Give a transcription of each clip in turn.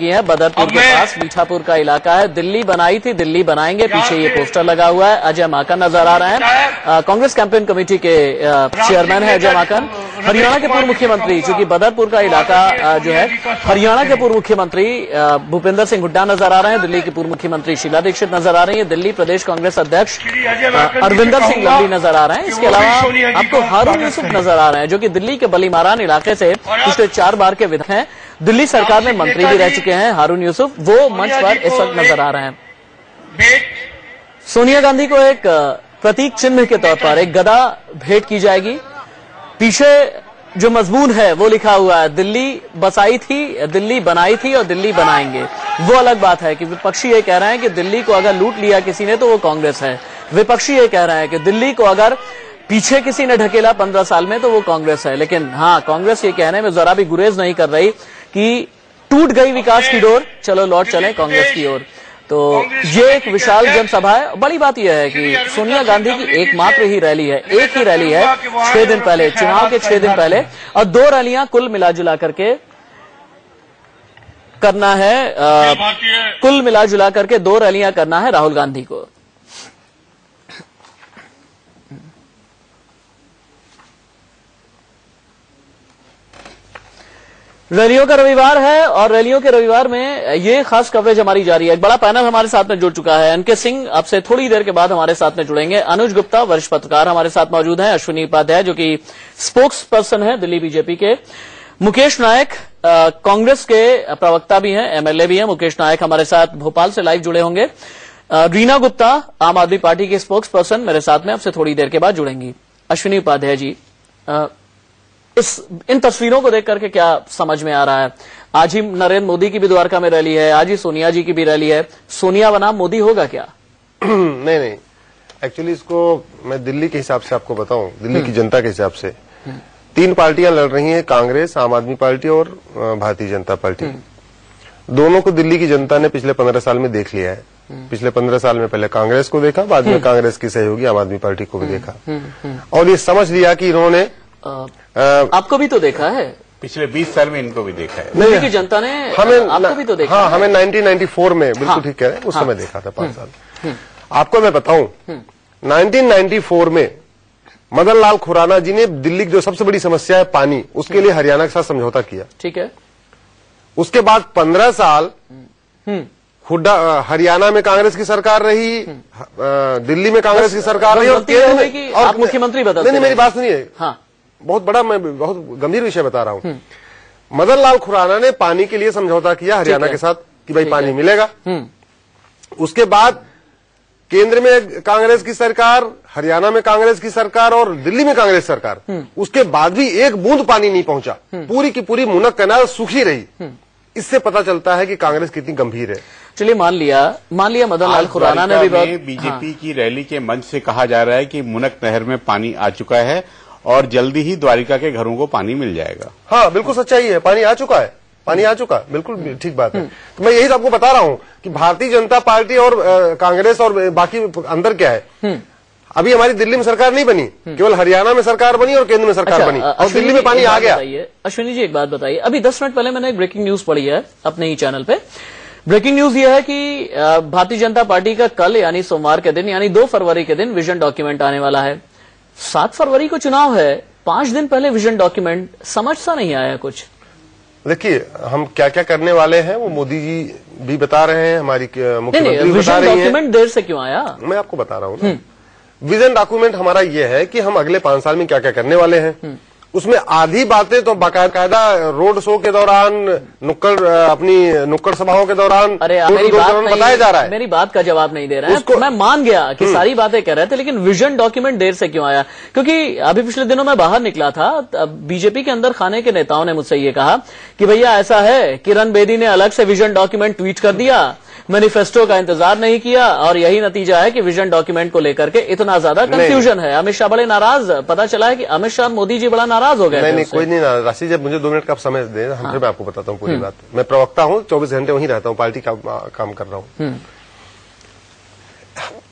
ये है बदरपुर के पास मीठापुर का इलाका है। दिल्ली बनाई थी दिल्ली बनाएंगे, पीछे ये पोस्टर लगा हुआ है। अजय माकन नजर आ रहे हैं, कांग्रेस कैंपेन कमेटी के चेयरमैन है अजय माकन। हरियाणा के पूर्व मुख्यमंत्री, चूंकि बदरपुर का इलाका जो है, हरियाणा के पूर्व मुख्यमंत्री भूपेंद्र सिंह हुड्डा नजर आ रहे हैं। दिल्ली की पूर्व मुख्यमंत्री शीला दीक्षित नजर आ रही है। दिल्ली प्रदेश कांग्रेस अध्यक्ष अरविंदर सिंह लवली नजर आ रहे हैं। इसके अलावा आपको हारून यूसुफ नजर आ रहे हैं, जो कि दिल्ली के बलीमारान इलाके से पिछले 4 बार के विधायक हैं। दिल्ली सरकार में मंत्री भी रह चुके हैं हारून यूसुफ, वो मंच पर इस वक्त नजर आ रहे हैं। सोनिया गांधी को एक प्रतीक चिन्ह के तौर पर एक गदा भेंट की जाएगी। पीछे जो मजमून है वो लिखा हुआ है, दिल्ली बसाई थी दिल्ली बनाई थी और दिल्ली बनाएंगे। वो अलग बात है कि विपक्षी ये कह रहे हैं कि दिल्ली को अगर लूट लिया किसी ने तो वो कांग्रेस है। विपक्षी ये कह रहे हैं कि दिल्ली को अगर पीछे किसी ने ढकेला 15 साल में तो वो कांग्रेस है। लेकिन हाँ, कांग्रेस ये कहने में जरा भी गुरेज नहीं कर रही कि टूट गई विकास की डोर, चलो लौट चलें कांग्रेस की ओर। तो ये एक विशाल जनसभा है। बड़ी बात यह है कि सोनिया गांधी की एकमात्र ही रैली है, एक ही रैली है 6 दिन पहले, चुनाव के 6 दिन पहले, और 2 रैलियां कुल मिलाजुला करके करना है। कुल मिलाजुला करके 2 रैलियां करना है राहुल गांधी को। रैलियों का रविवार है और रैलियों के रविवार में ये खास कवरेज हमारी जारी है। एक बड़ा पैनल हमारे साथ में जुड़ चुका है। एनके सिंह अब से थोड़ी देर के बाद हमारे साथ में जुड़ेंगे। अनुज गुप्ता वरिष्ठ पत्रकार हमारे साथ मौजूद हैं। अश्विनी उपाध्याय जो कि स्पोक्स पर्सन है दिल्ली बीजेपी के। मुकेश नायक कांग्रेस के प्रवक्ता भी हैं, एमएलए भी हैं। मुकेश नायक हमारे साथ भोपाल से लाइव जुड़े होंगे। रीना गुप्ता आम आदमी पार्टी के स्पोक्स पर्सन मेरे साथ में अब से थोड़ी देर के बाद जुड़ेंगी। अश्विनी उपाध्याय जी, इन तस्वीरों को देख करके क्या समझ में आ रहा है? आज ही नरेंद्र मोदी की भी द्वारका में रैली है, आज ही सोनिया जी की भी रैली है। सोनिया बनाम मोदी होगा क्या? नहीं, एक्चुअली इसको मैं दिल्ली के हिसाब से आपको बताऊं, दिल्ली की जनता के हिसाब से 3 पार्टियां लड़ रही हैं, कांग्रेस, आम आदमी पार्टी और भारतीय जनता पार्टी। दोनों को दिल्ली की जनता ने पिछले 15 साल में देख लिया है। पिछले 15 साल में पहले कांग्रेस को देखा, बाद में कांग्रेस की सहयोगी आम आदमी पार्टी को भी देखा और ये समझ लिया कि इन्होंने आपको भी तो देखा है, पिछले 20 साल में इनको भी देखा है। दिल्ली की जनता ने आपको भी तो देखा। हाँ, हमें 1994 में, बिल्कुल ठीक कह रहे हैं, उस समय देखा था 5 साल। आपको मैं बताऊं, 1994 में मदन लाल खुराना जी ने दिल्ली की जो सबसे बड़ी समस्या है पानी, उसके लिए हरियाणा के साथ समझौता किया। ठीक है। उसके बाद 15 साल हुड्डा हरियाणा में कांग्रेस की सरकार रही, दिल्ली में कांग्रेस की सरकार रही और केंद्र में आप मुख्यमंत्री बदलते। नहीं, मेरी बात सुनिए। हाँ, बहुत बड़ा, मैं बहुत गंभीर विषय बता रहा हूं। मदन लाल खुराना ने पानी के लिए समझौता किया हरियाणा के साथ कि भाई पानी मिलेगा। उसके बाद केंद्र में कांग्रेस की सरकार, हरियाणा में कांग्रेस की सरकार और दिल्ली में कांग्रेस सरकार, उसके बाद भी एक बूंद पानी नहीं पहुंचा। पूरी की पूरी मुनक कैनाल सूखी रही। इससे पता चलता है कि कांग्रेस कितनी गंभीर है। चलिए मान लिया मदन लाल खुराना ने भी बीजेपी की रैली के मंच से कहा जा रहा है कि मुनक नहर में पानी आ चुका है और जल्दी ही द्वारिका के घरों को पानी मिल जाएगा। हाँ, बिल्कुल सच्चाई है, पानी आ चुका है, पानी आ चुका, बिल्कुल ठीक बात है। तो मैं यही आपको बता रहा हूँ कि भारतीय जनता पार्टी और कांग्रेस और बाकी अंदर क्या है। अभी हमारी दिल्ली में सरकार नहीं बनी, केवल हरियाणा में सरकार बनी और केंद्र में सरकार बनी और दिल्ली में पानी आ गया। अश्विनी जी एक बात बताइए, अभी 10 मिनट पहले मैंने एक ब्रेकिंग न्यूज पढ़ी है अपने ही चैनल पे। ब्रेकिंग न्यूज यह है कि भारतीय जनता पार्टी का कल यानी सोमवार के दिन यानी 2 फरवरी के दिन विजन डॉक्यूमेंट आने वाला है। 7 फरवरी को चुनाव है, 5 दिन पहले विजन डॉक्यूमेंट, समझ सा नहीं आया कुछ। देखिए, हम क्या क्या करने वाले हैं वो मोदी जी भी बता रहे हैं, हमारी मुख्यमंत्री भी बता रही हैं। डॉक्यूमेंट देर से क्यों आया? मैं आपको बता रहा हूँ। विजन डॉक्यूमेंट हमारा ये है कि हम अगले 5 साल में क्या क्या करने वाले हैं। उसमें आधी बातें तो बाकायदा रोड शो के दौरान, अपनी नुक्कड़ सभाओं के दौरान, बताया जा रहा है। मेरी बात का जवाब नहीं दे रहा है। मैं मान गया कि सारी बातें कह रहे थे, लेकिन विजन डॉक्यूमेंट देर से क्यों आया? क्योंकि अभी पिछले दिनों में बाहर निकला था, बीजेपी के अंदर खाने के नेताओं ने मुझसे ये कहा कि भैया ऐसा है, किरण बेदी ने अलग से विजन डॉक्यूमेंट ट्वीट कर दिया, मैनिफेस्टो का इंतजार नहीं किया और यही नतीजा है कि विजन डॉक्यूमेंट को लेकर के इतना ज्यादा कंफ्यूजन है। अमित शाह बड़े नाराज, पता चला है कि अमित शाह मोदी जी बड़ा नाराज हो गए। नहीं, कोई नहीं नाराज। राशि, जब मुझे 2 मिनट का समय दे, फिर मैं आपको बताता हूँ पूरी बात। मैं प्रवक्ता हूँ, 24 घंटे वहीं रहता हूँ, पार्टी का काम कर रहा हूँ।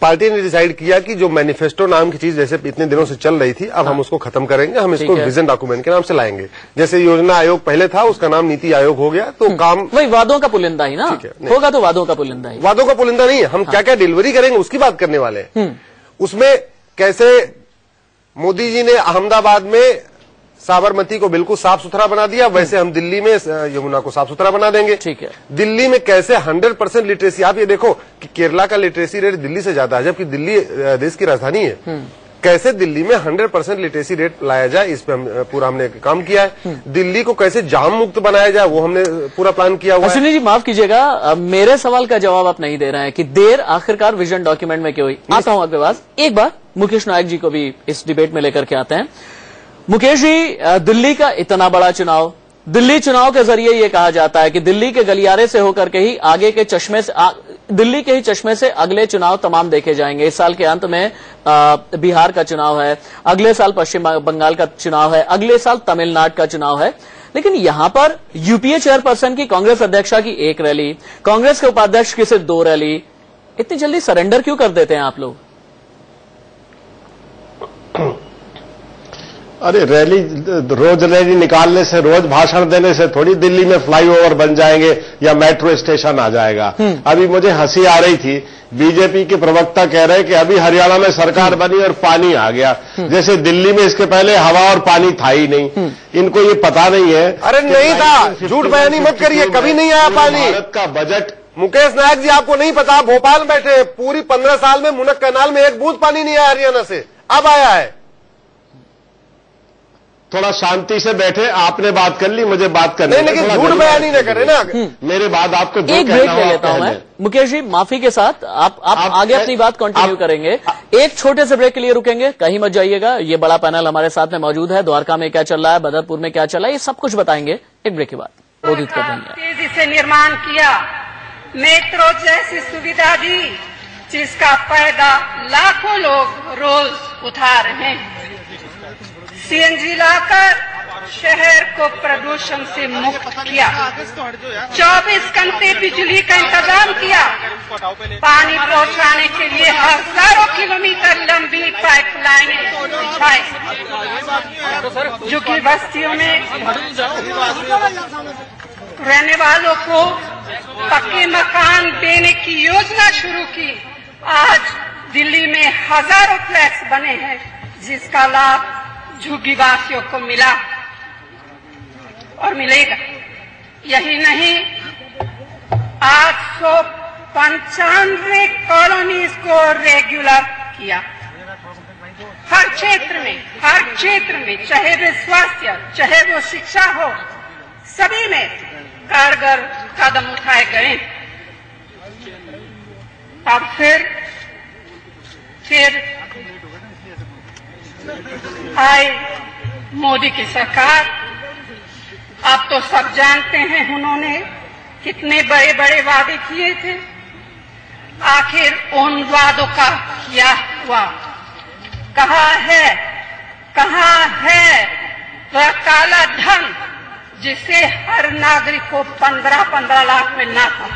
पार्टी ने डिसाइड किया कि जो मैनिफेस्टो नाम की चीज जैसे इतने दिनों से चल रही थी, अब हम उसको खत्म करेंगे, हम इसको विजन डॉक्यूमेंट के नाम से लाएंगे। जैसे योजना आयोग पहले था, उसका नाम नीति आयोग हो गया, तो काम वही वादों का पुलिंदा ही ना होगा, तो वादों का पुलिंदा ही, वादों का पुलिंदा नहीं है। हम क्या क्या डिलीवरी करेंगे उसकी बात करने वाले हैं। उसमें कैसे मोदी जी ने अहमदाबाद में साबरमती को बिल्कुल साफ सुथरा बना दिया, वैसे हम दिल्ली में यमुना को साफ सुथरा बना देंगे। ठीक है। दिल्ली में कैसे 100% लिटरेसी, आप ये देखो कि केरला का लिटरेसी रेट दिल्ली से ज्यादा है, जबकि दिल्ली देश की राजधानी है। कैसे दिल्ली में 100% लिटरेसी रेट लाया जाए, इस पे हमने काम किया है। दिल्ली को कैसे जाम मुक्त बनाया जाए, वो हमने पूरा प्लान किया हुआ है। अश्विनी जी माफ कीजिएगा, मेरे सवाल का जवाब आप नहीं दे रहे हैं कि देर आखिरकार विजन डॉक्यूमेंट में क्यों हुई। आता हूं आपके पास, एक बार मुकेश नायक जी को भी इस डिबेट में लेकर के आते हैं। मुकेश जी, दिल्ली का इतना बड़ा चुनाव, दिल्ली चुनाव के जरिए ये कहा जाता है कि दिल्ली के गलियारे से होकर के ही आगे के चश्मे से दिल्ली के ही चश्मे से अगले चुनाव तमाम देखे जाएंगे। इस साल के अंत में बिहार का चुनाव है, अगले साल पश्चिम बंगाल का चुनाव है, अगले साल तमिलनाडु का चुनाव है। लेकिन यहां पर यूपीए चेयरपर्सन की कांग्रेस अध्यक्षा की एक रैली, कांग्रेस के उपाध्यक्ष की सिर्फ 2 रैली, इतनी जल्दी सरेंडर क्यों कर देते हैं आप लोग? अरे रैली, रोज रैली निकालने से, रोज भाषण देने से थोड़ी दिल्ली में फ्लाईओवर बन जाएंगे या मेट्रो स्टेशन आ जाएगा। अभी मुझे हंसी आ रही थी, बीजेपी के प्रवक्ता कह रहे हैं कि अभी हरियाणा में सरकार बनी और पानी आ गया, जैसे दिल्ली में इसके पहले हवा और पानी था ही नहीं। इनको ये पता नहीं है। अरे नहीं था, झूठ बयानी मत करिए, कभी नहीं आया पानी। भारत का बजट, मुकेश नायक जी आपको नहीं पता, भोपाल में बैठे पूरी 15 साल में मुनक कैनाल में एक बूंद पानी नहीं आया हरियाणा से, अब आया है। थोड़ा शांति से बैठे, आपने बात कर ली, मुझे बात करनी नहीं, लेकिन झूठ बयानी न करे ना। मेरे बाद आपको एक ब्रेक ले लेता हूं मैं। मुकेश जी माफी के साथ आप आगे अपनी बात कंटिन्यू करेंगे, एक छोटे से ब्रेक के लिए रुकेंगे, कहीं मत जाइएगा। ये बड़ा पैनल हमारे साथ में मौजूद है, द्वारका में क्या चल रहा है, बदरपुर में क्या चल रहा है, ये सब कुछ बताएंगे एक ब्रेक के बाद। बोधित कर देंगे। तेजी से निर्माण किया, मेट्रो जैसी सुविधा दी, जिसका फायदा लाखों लोग रोज उठा रहे हैं। सीएनजी लाकर शहर को प्रदूषण से मुक्त किया, 24 घंटे बिजली का इंतजाम किया, पानी पहुंचाने के लिए हजारों किलोमीटर लंबी पाइपलाइनें बिछाई, जो कि बस्तियों में रहने वालों को पक्के मकान देने की योजना शुरू की। आज दिल्ली में हजारों फ्लैट्स बने हैं, जिसका लाभ झुग्गी वासियों को मिला और मिलेगा। यही नहीं, 895 कॉलोनीज को रेगुलर किया। हर क्षेत्र में, चाहे वो स्वास्थ्य, चाहे वो शिक्षा हो, सभी में कारगर कदम उठाए गए। अब फिर आई मोदी की सरकार। आप तो सब जानते हैं उन्होंने कितने बड़े बड़े वादे किए थे, आखिर उन वादों का क्या हुआ? कहाँ है वह काला धन जिसे हर नागरिक को 15-15 लाख मिलना था?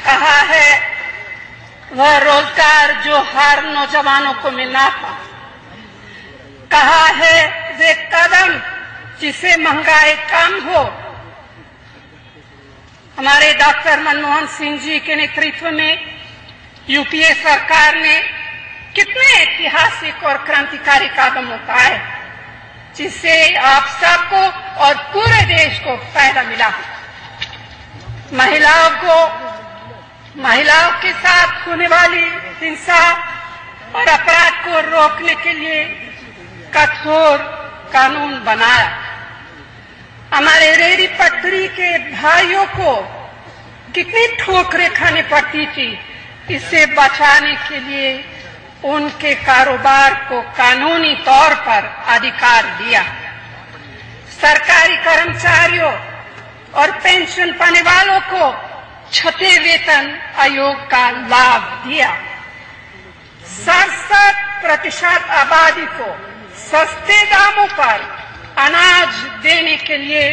कहाँ है वह रोजगार जो हर नौजवानों को मिलना था? कहाँ है वे कदम जिससे महंगाई कम हो? हमारे डॉक्टर मनमोहन सिंह जी के नेतृत्व में यूपीए सरकार ने कितने ऐतिहासिक और क्रांतिकारी कदम उठाए, जिससे आप सबको और पूरे देश को फायदा मिला। महिलाओं के साथ होने वाली हिंसा और अपराध को रोकने के लिए कठोर कानून बनाया। हमारे रेहड़ी पटरी के भाइयों को कितनी ठोकरें खानी पड़ती थी, इससे बचाने के लिए उनके कारोबार को कानूनी तौर पर अधिकार दिया। सरकारी कर्मचारियों और पेंशन पाने वालों को 6वें वेतन आयोग का लाभ दिया। 67% आबादी को सस्ते दामों पर अनाज देने के लिए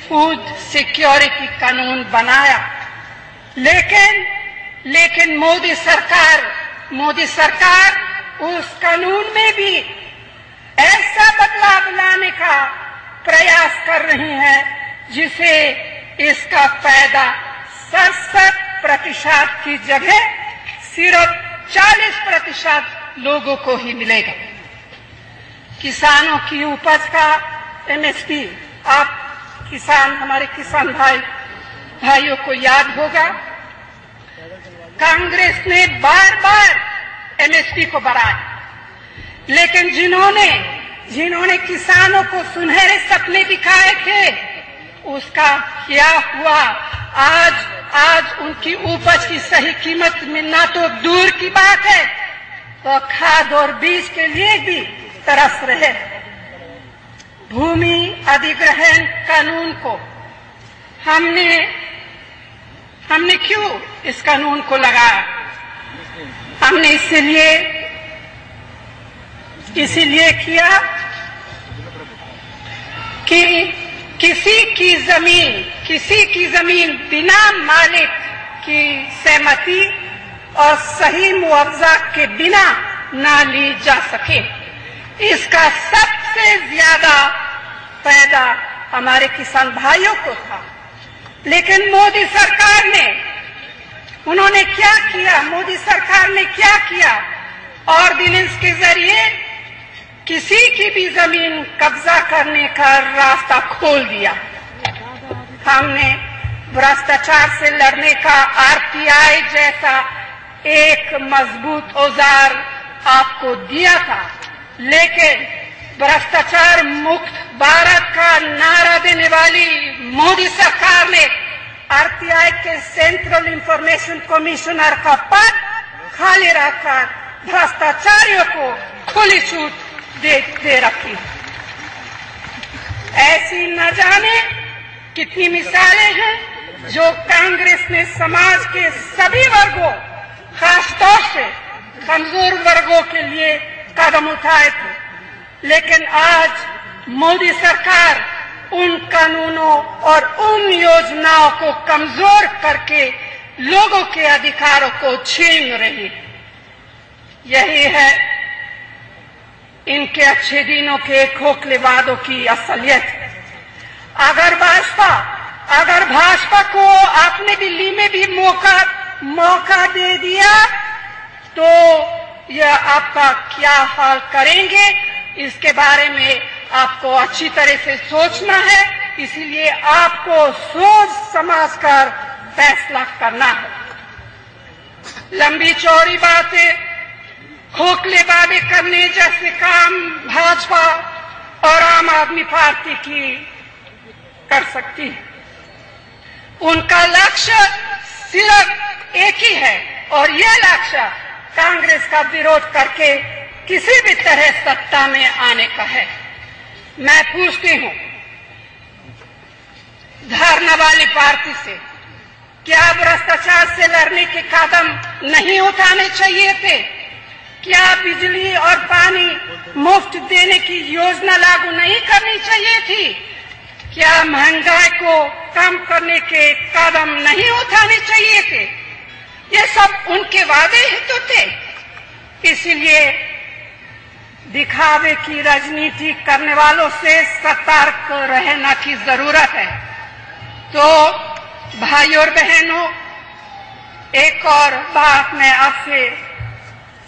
फूड सिक्योरिटी कानून बनाया। लेकिन लेकिन मोदी सरकार उस कानून में भी ऐसा बदलाव लाने का प्रयास कर रही है जिसे इसका फायदा 67% की जगह सिर्फ 40% लोगों को ही मिलेगा। किसानों की उपज का एमएसपी, आप किसान, हमारे किसान भाइयों को याद होगा, कांग्रेस ने बार बार एमएसपी को बढ़ाया, लेकिन जिन्होंने किसानों को सुनहरे सपने दिखाए थे, उसका क्या हुआ? आज उनकी उपज की सही कीमत मिलना तो दूर की बात है, तो खाद और बीज के लिए भी तरस रहे। भूमि अधिग्रहण कानून को हमने क्यों इस कानून को लगाया? हमने इसीलिए किया कि किसी की जमीन बिना मालिक की सहमति और सही मुआवजा के बिना ना ली जा सके। इसका सबसे ज्यादा फायदा हमारे किसान भाइयों को था। लेकिन मोदी सरकार ने क्या किया? ऑर्डिनेंस के जरिए किसी की भी जमीन कब्जा करने का रास्ता खोल दिया। हमने भ्रष्टाचार से लड़ने का आरटीआई जैसा एक मजबूत औजार आपको दिया था, लेकिन भ्रष्टाचार मुक्त भारत का नारा देने वाली मोदी सरकार ने आरटीआई के सेंट्रल इंफॉर्मेशन कमिश्नर का पद खाली रखकर भ्रष्टाचारियों को खुली छूट दे रखी। ऐसी न जाने कितनी मिसालें हैं जो कांग्रेस ने समाज के सभी वर्गों, खासतौर से कमजोर वर्गों के लिए कदम उठाए थे। लेकिन आज मोदी सरकार उन कानूनों और उन योजनाओं को कमजोर करके लोगों के अधिकारों को छीन रही। यही है इनके अच्छे दिनों के खोखले वादों की असलियत। अगर भाजपा को आपने दिल्ली में भी मौका दे दिया तो यह आपका क्या हाल करेंगे, इसके बारे में आपको अच्छी तरह से सोचना है। इसीलिए आपको सोच समझकर फैसला करना है। लंबी चौड़ी बातें, खोखले वादे करने जैसे काम भाजपा और आम आदमी पार्टी की कर सकती है। उनका लक्ष्य सिर्फ एक ही है और यह लक्ष्य कांग्रेस का विरोध करके किसी भी तरह सत्ता में आने का है। मैं पूछती हूं धरना वाली पार्टी से, क्या भ्रष्टाचार से लड़ने के कदम नहीं उठाने चाहिए थे? क्या बिजली और पानी मुफ्त देने की योजना लागू नहीं करनी चाहिए थी? क्या महंगाई को कम करने के कदम नहीं उठाने चाहिए थे? ये सब उनके वादे ही तो थे। इसीलिए दिखावे की राजनीति करने वालों से सतर्क रहना की जरूरत है। तो भाइयों और बहनों, एक और बात मैं आपसे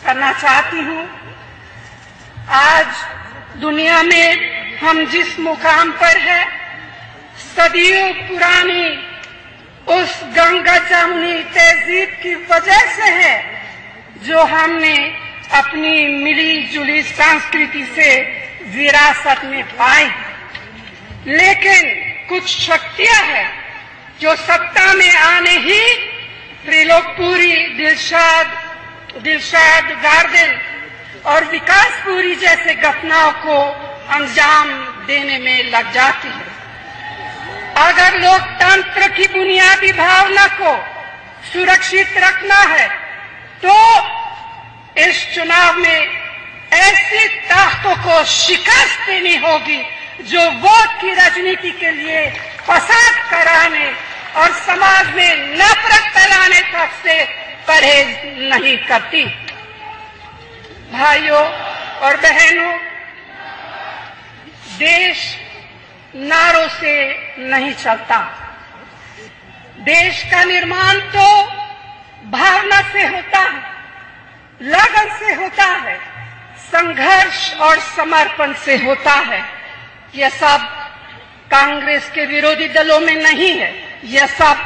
करना चाहती हूं। आज दुनिया में हम जिस मुकाम पर है, सदियों पुरानी उस गंगा जमुनी तहजीब की वजह से है जो हमने अपनी मिली जुली संस्कृति से विरासत में पाई। लेकिन कुछ शक्तियां हैं जो सत्ता में आने ही त्रिलोकपुरी, दिलशाद गार्डन और विकासपुरी जैसे घटनाओं को अंजाम देने में लग जाती है। अगर लोकतंत्र की बुनियादी भावना को सुरक्षित रखना है तो इस चुनाव में ऐसी ताकतों को शिकस्त देनी होगी जो वोट की राजनीति के लिए फसाद कराने और समाज में नफरत फैलाने तक से परहेज नहीं करती। भाइयों और बहनों, देश नारों से नहीं चलता। देश का निर्माण तो भावना से होता है, लगन से होता है, संघर्ष और समर्पण से होता है। यह सब कांग्रेस के विरोधी दलों में नहीं है, यह सब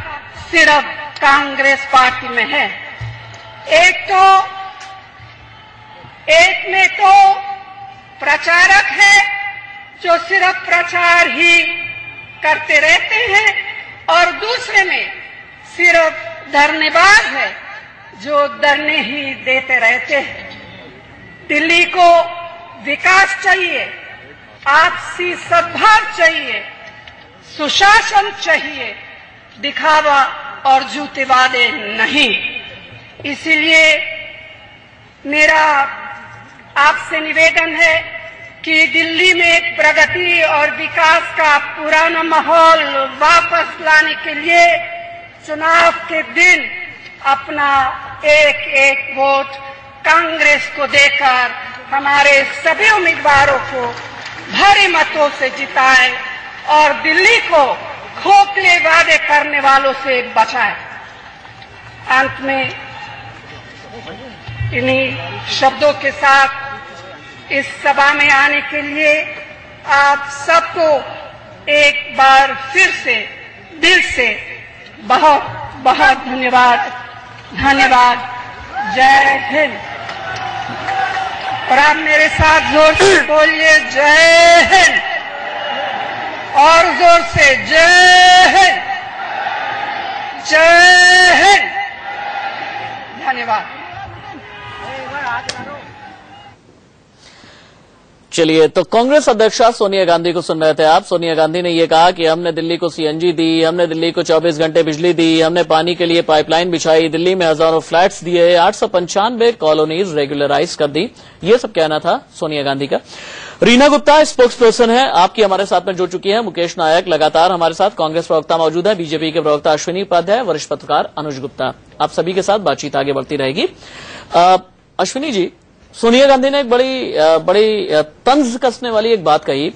सिर्फ कांग्रेस पार्टी में है। एक में तो प्रचारक है जो सिर्फ प्रचार ही करते रहते हैं, और दूसरे में सिर्फ धरनेबाज है जो धरने ही देते रहते हैं। दिल्ली को विकास चाहिए, आपसी सद्भाव चाहिए, सुशासन चाहिए, दिखावा और झूठे वादे नहीं। इसीलिए मेरा आपसे निवेदन है कि दिल्ली में प्रगति और विकास का पुराना माहौल वापस लाने के लिए चुनाव के दिन अपना एक एक वोट कांग्रेस को देकर हमारे सभी उम्मीदवारों को भारी मतों से जिताएं और दिल्ली को खोखले वादे करने वालों से बचाएं। अंत में इन्हीं शब्दों के साथ इस सभा में आने के लिए आप सबको एक बार फिर से दिल से बहुत बहुत धन्यवाद। जय हिंद। और आप मेरे साथ जोर से बोलिए जय हिंद, और जोर से जय हिंद, जय हिंद। धन्यवाद। चलिए, तो कांग्रेस अध्यक्षा सोनिया गांधी को सुन रहे थे आप। सोनिया गांधी ने यह कहा कि हमने दिल्ली को सीएनजी दी, हमने दिल्ली को 24 घंटे बिजली दी, हमने पानी के लिए पाइपलाइन बिछाई, दिल्ली में हजारों फ्लैट्स दिए, 895 कॉलोनीज रेगुलराइज कर दी। ये सब कहना था सोनिया गांधी का। रीना गुप्ता स्पोक्स पर्सन है आपकी, हमारे साथ में जुड़ चुकी है। मुकेश नायक लगातार हमारे साथ, कांग्रेस प्रवक्ता मौजूद है, बीजेपी के प्रवक्ता अश्विनी उपाध्याय, वरिष्ठ पत्रकार अनुज गुप्ता। आप सभी के साथ बातचीत आगे बढ़ती रहेगी। अश्विनी जी, सोनिया गांधी ने एक बड़ी तंज कसने वाली एक बात कही।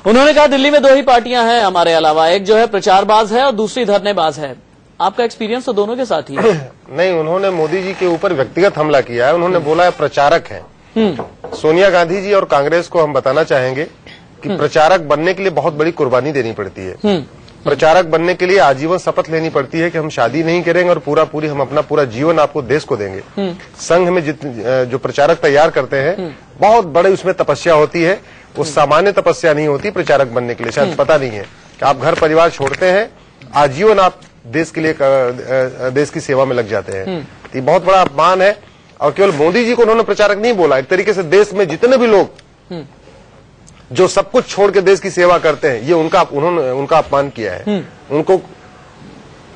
उन्होंने कहा दिल्ली में दो ही पार्टियां हैं हमारे अलावा, एक जो है प्रचारबाज है और दूसरी धरनेबाज है। आपका एक्सपीरियंस तो दोनों के साथ ही है। नहीं, उन्होंने मोदी जी के ऊपर व्यक्तिगत हमला किया है। उन्होंने बोला है प्रचारक है। सोनिया गांधी जी और कांग्रेस को हम बताना चाहेंगे कि प्रचारक बनने के लिए बहुत बड़ी कुर्बानी देनी पड़ती है। प्रचारक बनने के लिए आजीवन शपथ लेनी पड़ती है कि हम शादी नहीं करेंगे और हम अपना पूरा जीवन आपको देश को देंगे। संघ में जो प्रचारक तैयार करते हैं, बहुत बड़े उसमें तपस्या होती है। वो सामान्य तपस्या नहीं होती प्रचारक बनने के लिए। शायद पता नहीं है कि आप घर परिवार छोड़ते हैं, आजीवन आप देश के लिए देश की सेवा में लग जाते हैं। ये बहुत बड़ा अपमान है। और केवल मोदी जी को उन्होंने प्रचारक नहीं बोला, एक तरीके से देश में जितने भी लोग जो सब कुछ छोड़ के देश की सेवा करते हैं, ये उन्होंने उनका अपमान किया है। उनको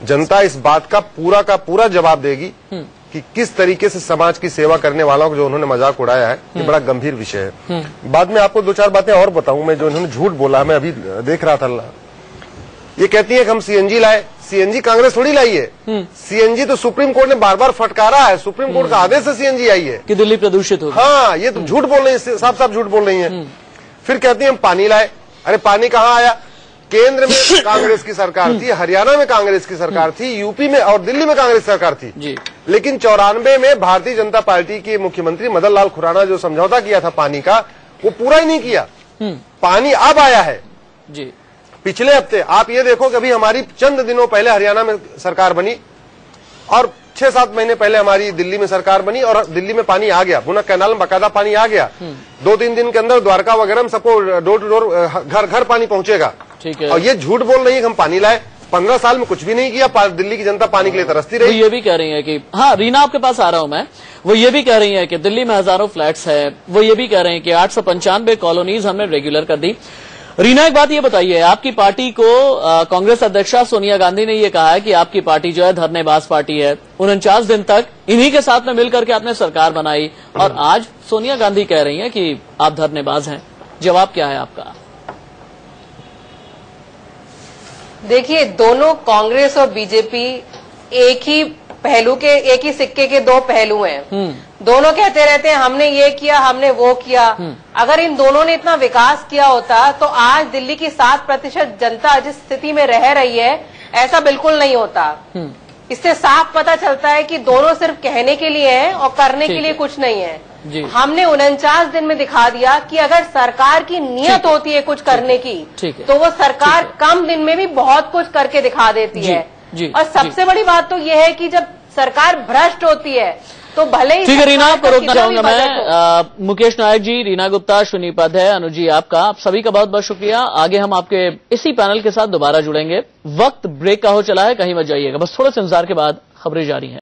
जनता इस बात का पूरा जवाब देगी कि किस तरीके से समाज की सेवा करने वालों को जो उन्होंने मजाक उड़ाया है। ये बड़ा गंभीर विषय है। बाद में आपको दो चार बातें और बताऊं मैं, जो इन्होंने झूठ बोला। मैं अभी देख रहा था, ये कहती है कि हम सीएनजी लाए। सीएनजी कांग्रेस थोड़ी लाई है। सीएनजी तो सुप्रीम कोर्ट ने बार बार फटकारा है। सुप्रीम कोर्ट का आदेश से सीएनजी आई है कि दिल्ली प्रदूषित हो। हाँ, ये तो झूठ बोल रही है, साफ साफ झूठ बोल रही है। फिर कहती है हम पानी लाए। अरे पानी कहाँ आया? केंद्र में कांग्रेस की सरकार थी, हरियाणा में कांग्रेस की सरकार थी, यूपी में और दिल्ली में कांग्रेस सरकार थी जी। लेकिन 94 में भारतीय जनता पार्टी के मुख्यमंत्री मदन लाल खुराना जो समझौता किया था पानी का, वो पूरा ही नहीं किया। पानी अब आया है जी। पिछले हफ्ते आप ये देखो कि अभी हमारी चंद दिनों पहले हरियाणा में सरकार बनी और 6-7 महीने पहले हमारी दिल्ली में सरकार बनी और दिल्ली में पानी आ गया। पुनः कैनाल में बाकायदा पानी आ गया। 2-3 दिन के अंदर द्वारका वगैरह में सबको डोर टू डोर घर घर पानी पहुंचेगा। ठीक है। और ये झूठ बोल रही है कि हम पानी लाए। 15 साल में कुछ भी नहीं किया। दिल्ली की जनता पानी के लिए तरसती रही। वो ये भी कह रही है कि, हाँ रीना आपके पास आ रहा हूं मैं, वो ये भी कह रही है कि दिल्ली में हजारों फ्लैट्स है। वो ये भी कह रहे हैं कि 895 कॉलोनीज हमने रेगुलर कर दी। रीना, एक बात ये बताइए, आपकी पार्टी को कांग्रेस अध्यक्षा सोनिया गांधी ने ये कहा है कि आपकी पार्टी जो है धरनेबाज पार्टी है। 49 दिन तक इन्हीं के साथ में मिलकर के आपने सरकार बनाई और आज सोनिया गांधी कह रही हैं कि आप धरनेबाज हैं। जवाब क्या है आपका? देखिए, दोनों कांग्रेस और बीजेपी एक ही पहलू के, एक ही सिक्के के दो पहलू हैं। दोनों कहते रहते हैं हमने ये किया, हमने वो किया। अगर इन दोनों ने इतना विकास किया होता तो आज दिल्ली की 7% जनता जिस स्थिति में रह रही है, ऐसा बिल्कुल नहीं होता। इससे साफ पता चलता है कि दोनों सिर्फ कहने के लिए हैं और करने के लिए कुछ नहीं है। हमने 49 दिन में दिखा दिया कि अगर सरकार की नियत होती है कुछ करने की, तो वो सरकार कम दिन में भी बहुत कुछ करके दिखा देती है। और सबसे बड़ी बात तो ये है कि जब सरकार भ्रष्ट होती है तो भले ही। ठीक है रीना, आपको रोकना चाहूंगा मैं। मुकेश नायक जी, रीना गुप्ता, अश्विनी उपाध्याय, अनुज जी, आपका आप सभी का बहुत बहुत शुक्रिया। आगे हम आपके इसी पैनल के साथ दोबारा जुड़ेंगे। वक्त ब्रेक का हो चला है, कहीं मत जाइएगा, बस थोड़ा सा इंतजार के बाद खबरें जारी हैं।